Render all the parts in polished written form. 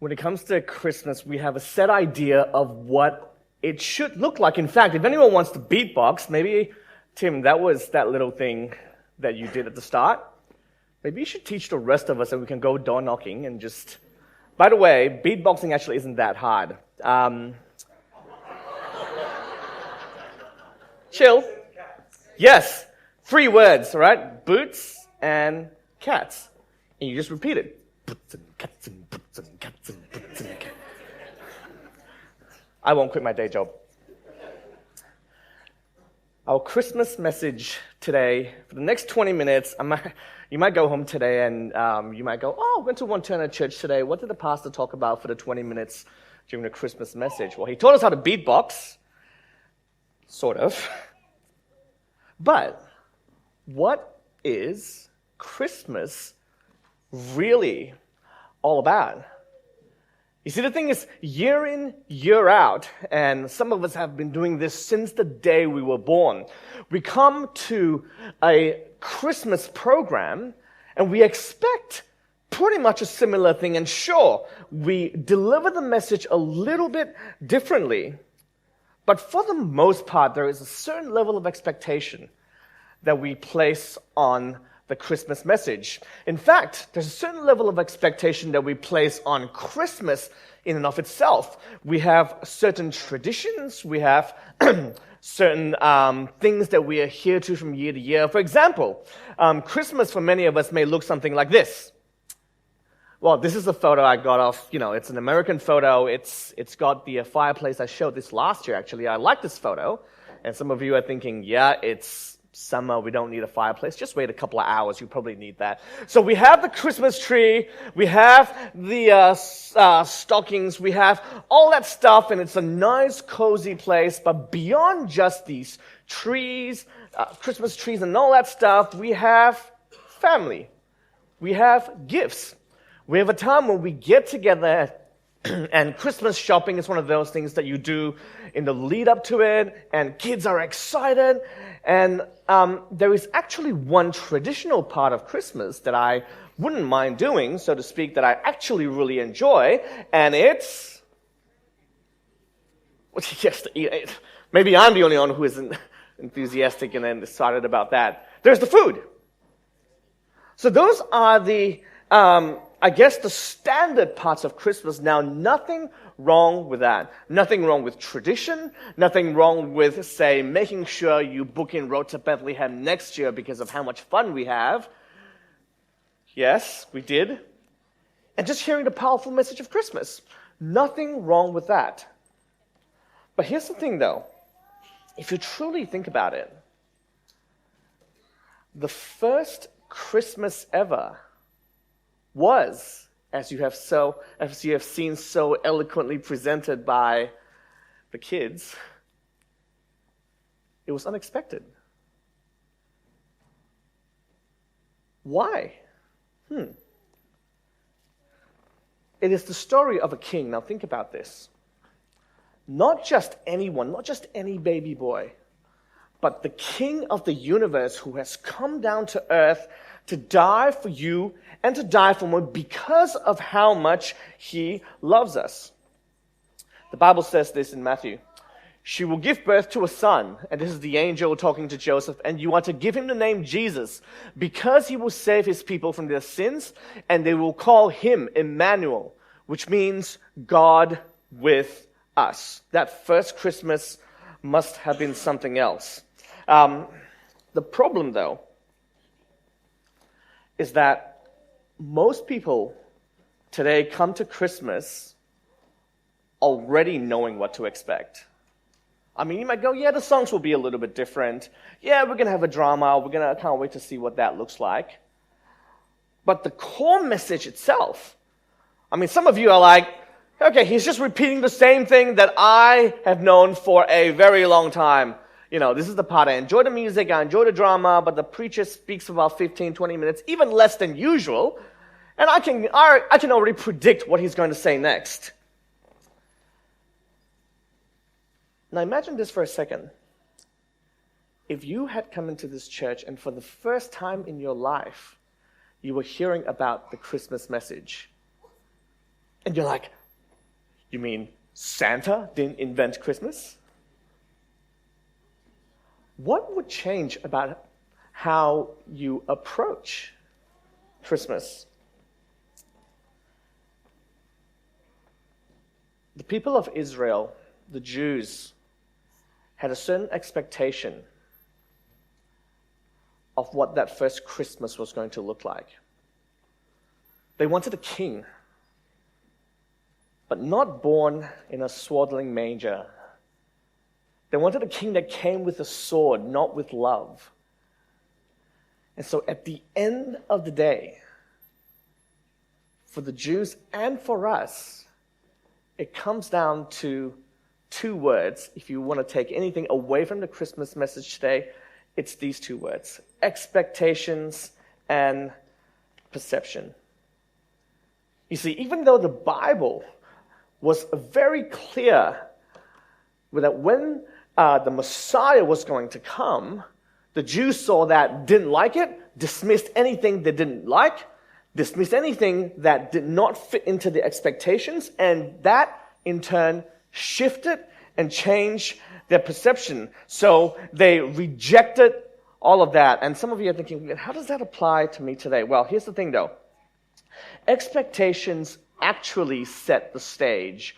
When it comes to Christmas, we have a set idea of what it should look like. In fact, if anyone wants to beatbox, maybe, Tim, that was that little thing that you did at the start. Maybe you should teach the rest of us and we can go door knocking and just... By the way, beatboxing actually isn't that hard. Chill. Yes. 3 words, all right? Boots and cats. And you just repeat it. Boots and cats and boots and cats and boots and cats. I won't quit my day job. Our Christmas message today, for the next 20 minutes, you might go home today and you might go, I went to Wantirna church today. What did the pastor talk about for the 20 minutes during the Christmas message? Well, he taught us how to beatbox, sort of. But what is Christmas really all about? You see, the thing is, year in, year out, and some of us have been doing this since the day we were born, we come to a Christmas program and we expect pretty much a similar thing. And sure, we deliver the message a little bit differently, but for the most part, there is a certain level of expectation that we place on the Christmas message. In fact, there's a certain level of expectation that we place on Christmas in and of itself. We have certain traditions, we have certain things that we adhere to from year to year. For example, Christmas for many of us may look something like this. Well, this is a photo I got off, it's an American photo. It's got the fireplace. I showed this last year, actually. I like this photo. And some of you are thinking, yeah, it's summer, we don't need a fireplace. Just wait a couple of hours, you probably need that. So we have the Christmas tree, we have the stockings, we have all that stuff, and it's a nice, cozy place. But beyond just these trees, Christmas trees and all that stuff, we have family. We have gifts. We have a time when we get together, and Christmas shopping is one of those things that you do in the lead up to it, and kids are excited. And there is actually one traditional part of Christmas that I wouldn't mind doing, so to speak, that I actually really enjoy, and it's... Yes, maybe I'm the only one who isn't enthusiastic and excited about that. There's the food. So those are the... the standard parts of Christmas. Now, nothing wrong with that. Nothing wrong with tradition. Nothing wrong with, say, making sure you book in Road to Bethlehem next year because of how much fun we have. Yes, we did. And just hearing the powerful message of Christmas. Nothing wrong with that. But here's the thing, though. If you truly think about it, the first Christmas ever was, as you have seen so eloquently presented by the kids, it was unexpected. Why? It is the story of a king. Now think about this. Not just anyone, not just any baby boy, but the king of the universe who has come down to earth to die for you and to die for me because of how much he loves us. The Bible says this in Matthew. She will give birth to a son, and this is the angel talking to Joseph, and you are to give him the name Jesus, because he will save his people from their sins, and they will call him Emmanuel, which means God with us. That first Christmas must have been something else. The problem, though, is that most people today come to Christmas already knowing what to expect. I mean, you might go, yeah, the songs will be a little bit different. Yeah, we're going to have a drama. Can't wait to see what that looks like. But the core message itself, I mean, some of you are like, okay, he's just repeating the same thing that I have known for a very long time. This is the part I enjoy the music, I enjoy the drama, but the preacher speaks for about 15, 20 minutes, even less than usual, and I can already predict what he's going to say next. Now imagine this for a second. If you had come into this church and for the first time in your life, you were hearing about the Christmas message, And you're like, you mean Santa didn't invent Christmas? What would change about how you approach Christmas? The people of Israel, the Jews, had a certain expectation of what that first Christmas was going to look like. They wanted a king, but not born in a swaddling manger. They wanted a king that came with a sword, not with love. And so at the end of the day, for the Jews and for us, it comes down to two words. If you want to take anything away from the Christmas message today, it's these two words: expectations and perception. You see, even though the Bible was very clear that when the Messiah was going to come, the Jews saw that, didn't like it, dismissed anything they didn't like, dismissed anything that did not fit into the expectations, and that, in turn, shifted and changed their perception. So they rejected all of that. And some of you are thinking, how does that apply to me today? Well, here's the thing, though. Expectations actually set the stage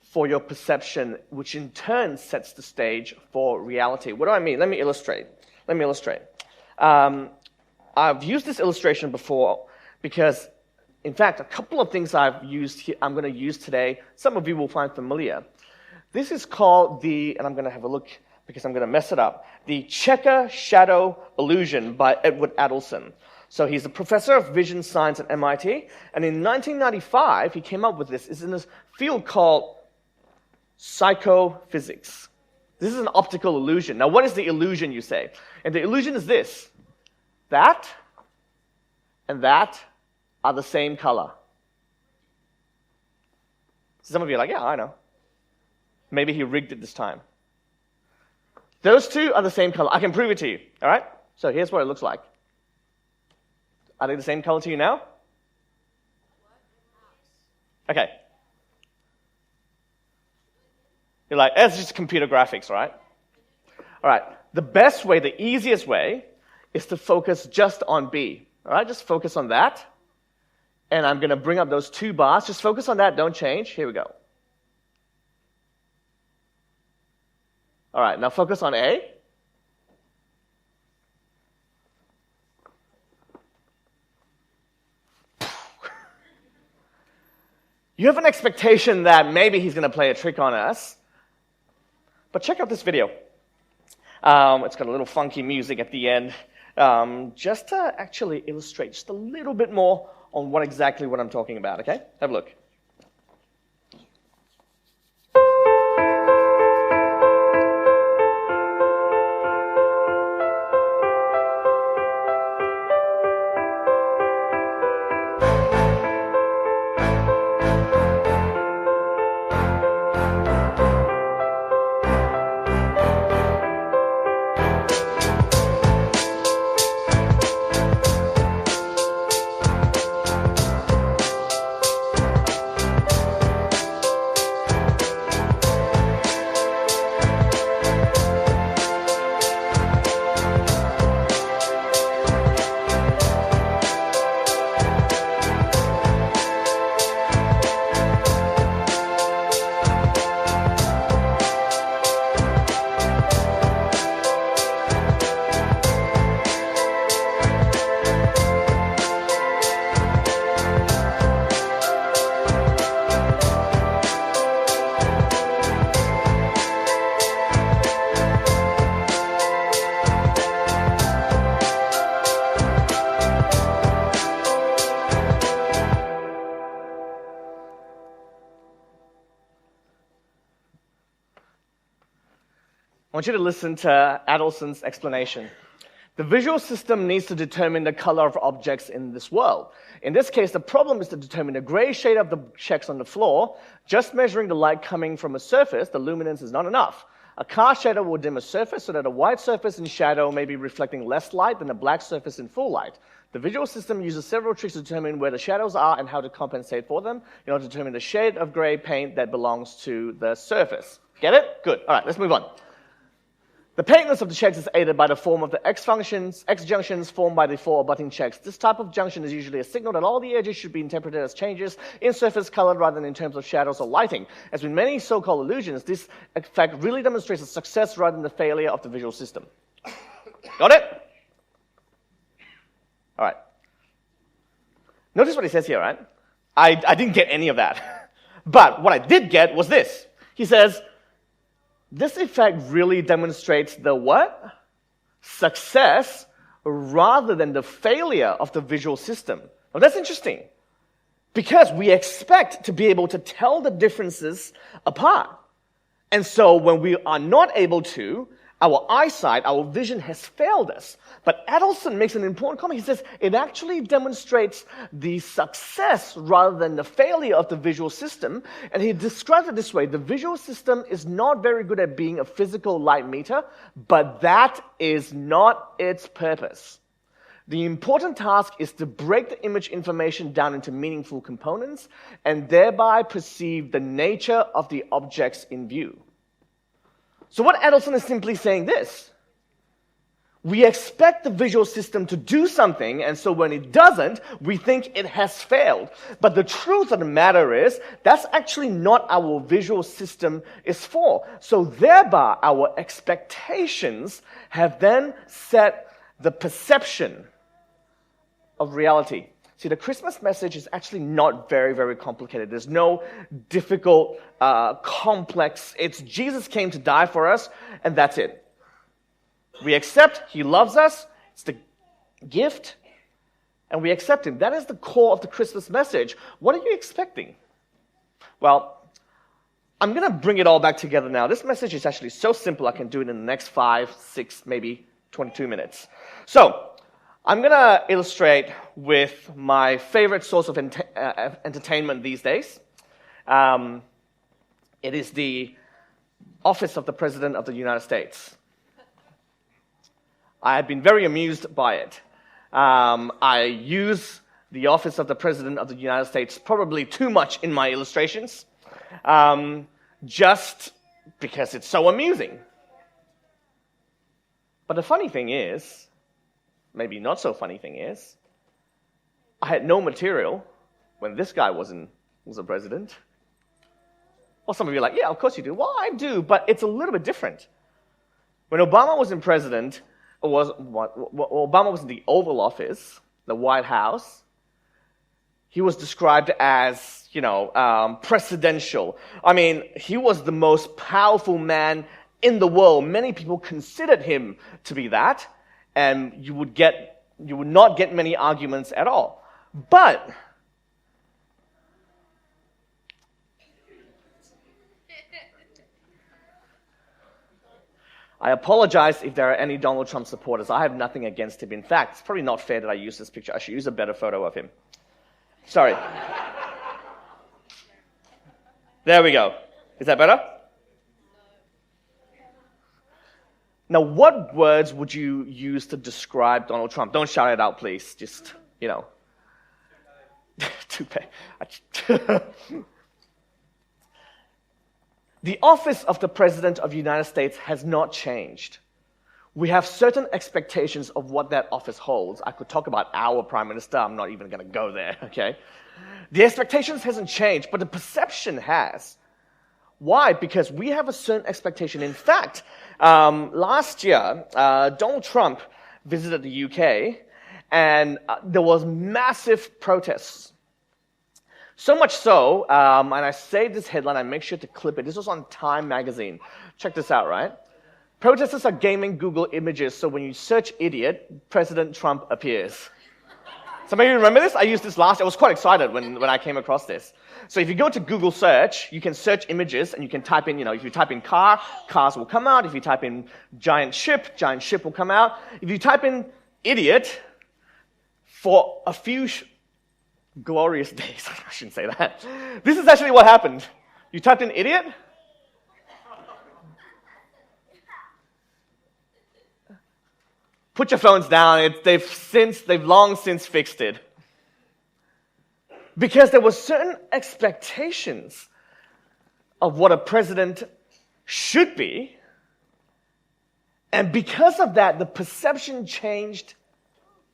for your perception, which in turn sets the stage for reality. What do I mean? Let me illustrate. I've used this illustration before because, in fact, a couple of things I'm going to use today, some of you will find familiar. This is called and I'm going to have a look because I'm going to mess it up, the checker-shadow illusion by Edward Adelson. So he's a professor of vision science at MIT, and in 1995, he came up with this. It's in this field called psychophysics. This is an optical illusion. Now, what is the illusion, you say? And the illusion is this: that and that are the same color. Some of you are like, yeah, I know. Maybe he rigged it this time. Those two are the same color. I can prove it to you, all right? So here's what it looks like. Are they the same color to you now? Okay. You're like, it's just computer graphics, right? All right. The best way, the easiest way, is to focus just on B. All right? Just focus on that. And I'm going to bring up those two bars. Just focus on that. Don't change. Here we go. All right. Now focus on A. You have an expectation that maybe he's going to play a trick on us. But check out this video. It's got a little funky music at the end, just to actually illustrate just a little bit more on what I'm talking about, okay? Have a look. I want you to listen to Adelson's explanation. The visual system needs to determine the color of objects in this world. In this case, the problem is to determine the gray shade of the checks on the floor. Just measuring the light coming from a surface, the luminance, is not enough. A car shadow will dim a surface so that a white surface in shadow may be reflecting less light than a black surface in full light. The visual system uses several tricks to determine where the shadows are and how to compensate for them in order to determine the shade of gray paint that belongs to the surface. Get it? Good. All right, let's move on. The paintness of the checks is aided by the form of the X junctions formed by the four abutting checks. This type of junction is usually a signal that all the edges should be interpreted as changes in surface color rather than in terms of shadows or lighting. As with many so-called illusions, this effect really demonstrates the success rather than the failure of the visual system. Got it? All right. Notice what he says here, right? I didn't get any of that. But what I did get was this. He says, this effect really demonstrates the what? Success rather than the failure of the visual system. Now that's interesting because we expect to be able to tell the differences apart. And so when we are not able to, our eyesight, our vision has failed us. But Adelson makes an important comment. He says it actually demonstrates the success rather than the failure of the visual system. And he describes it this way. The visual system is not very good at being a physical light meter, but that is not its purpose. The important task is to break the image information down into meaningful components and thereby perceive the nature of the objects in view. So what Adelson is simply saying this. We expect the visual system to do something, and so when it doesn't, we think it has failed. But the truth of the matter is, that's actually not our visual system is for. So thereby, our expectations have then set the perception of reality. See, the Christmas message is actually not very, very complicated. There's no difficult, complex. It's Jesus came to die for us, and that's it. We accept He loves us. It's the gift, and we accept Him. That is the core of the Christmas message. What are you expecting? Well, I'm going to bring it all back together now. This message is actually so simple, I can do it in the next 5, 6, maybe 22 minutes. So, I'm going to illustrate with my favorite source of entertainment these days. It is the office of the President of the United States. I have been very amused by it. I use the office of the President of the United States probably too much in my illustrations, just because it's so amusing. But the funny thing is, maybe not so funny thing is, I had no material when this guy was a president. Well, some of you are like, yeah, of course you do. Well, I do, but it's a little bit different. When Obama was Obama was in the Oval Office, the White House, he was described as, presidential. I mean, he was the most powerful man in the world. Many people considered him to be that. And you would not get many arguments at all. But I apologize if there are any Donald Trump supporters. I have nothing against him. In fact, it's probably not fair that I use this picture. I should use a better photo of him. Sorry. There we go. Is that better? Now, what words would you use to describe Donald Trump? Don't shout it out, please. Just, Toupee. The office of the President of the United States has not changed. We have certain expectations of what that office holds. I could talk about our Prime Minister. I'm not even going to go there, okay? The expectations hasn't changed, but the perception has. Why? Because we have a certain expectation. In fact, last year, Donald Trump visited the UK, and there was massive protests. So much so, and I saved this headline, I make sure to clip it. This was on Time magazine. Check this out, right? Protesters are gaming Google images, so when you search idiot, President Trump appears. Some of you remember this? I used this last year. I was quite excited when I came across this. So if you go to Google search, you can search images, and you can type in, if you type in car, cars will come out. If you type in giant ship will come out. If you type in idiot, for a few glorious days, I shouldn't say that. This is actually what happened. You typed in idiot, put your phones down. They've long since fixed it. Because there were certain expectations of what a president should be. And because of that, the perception changed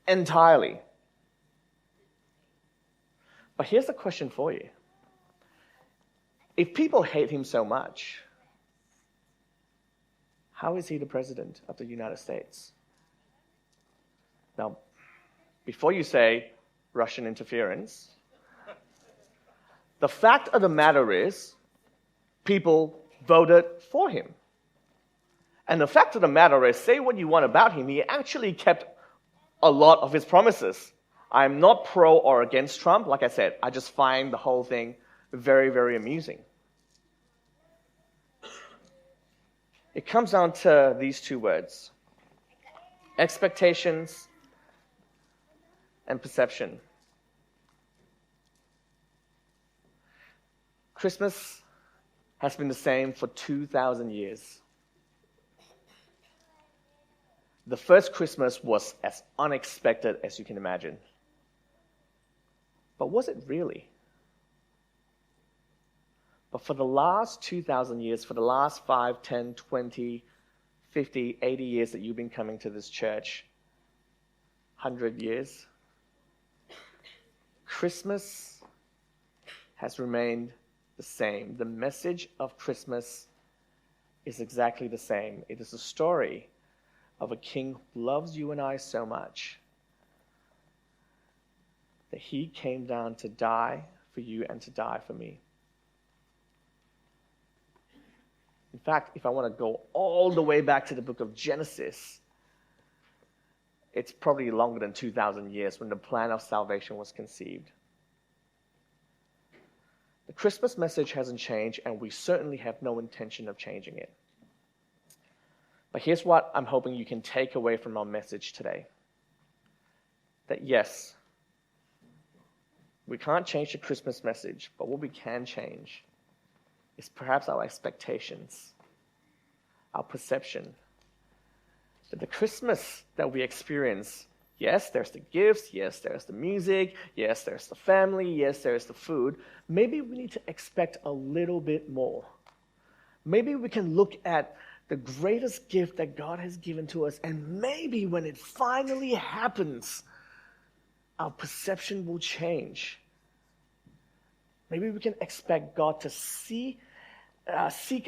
entirely. But here's the question for you. If people hate him so much, how is he the president of the United States? Now, before you say Russian interference, the fact of the matter is, people voted for him. And the fact of the matter is, say what you want about him, he actually kept a lot of his promises. I'm not pro or against Trump. Like I said, I just find the whole thing very, very amusing. It comes down to these two words: expectations and perception. Christmas has been the same for 2,000 years. The first Christmas was as unexpected as you can imagine. But was it really? But for the last 2,000 years, for the last 5, 10, 20, 50, 80 years that you've been coming to this church, 100 years, Christmas has remained the same. The message of Christmas is exactly the same. It is a story of a king who loves you and I so much that he came down to die for you and to die for me. In fact, if I want to go all the way back to the book of Genesis, it's probably longer than 2,000 years when the plan of salvation was conceived. The Christmas message hasn't changed, and we certainly have no intention of changing it. But here's what I'm hoping you can take away from our message today. That yes, we can't change the Christmas message, but what we can change is perhaps our expectations, our perception. That the Christmas that we experience, yes, there's the gifts, yes, there's the music, yes, there's the family, yes, there's the food. Maybe we need to expect a little bit more. Maybe we can look at the greatest gift that God has given to us, and maybe when it finally happens, our perception will change. Maybe we can expect God to seek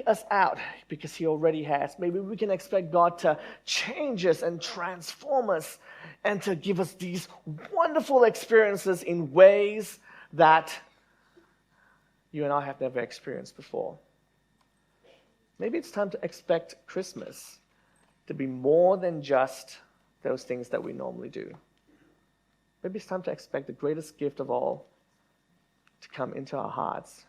us out because he already has. Maybe we can expect God to change us and transform us and to give us these wonderful experiences in ways that you and I have never experienced before. Maybe it's time to expect Christmas to be more than just those things that we normally do. Maybe it's time to expect the greatest gift of all to come into our hearts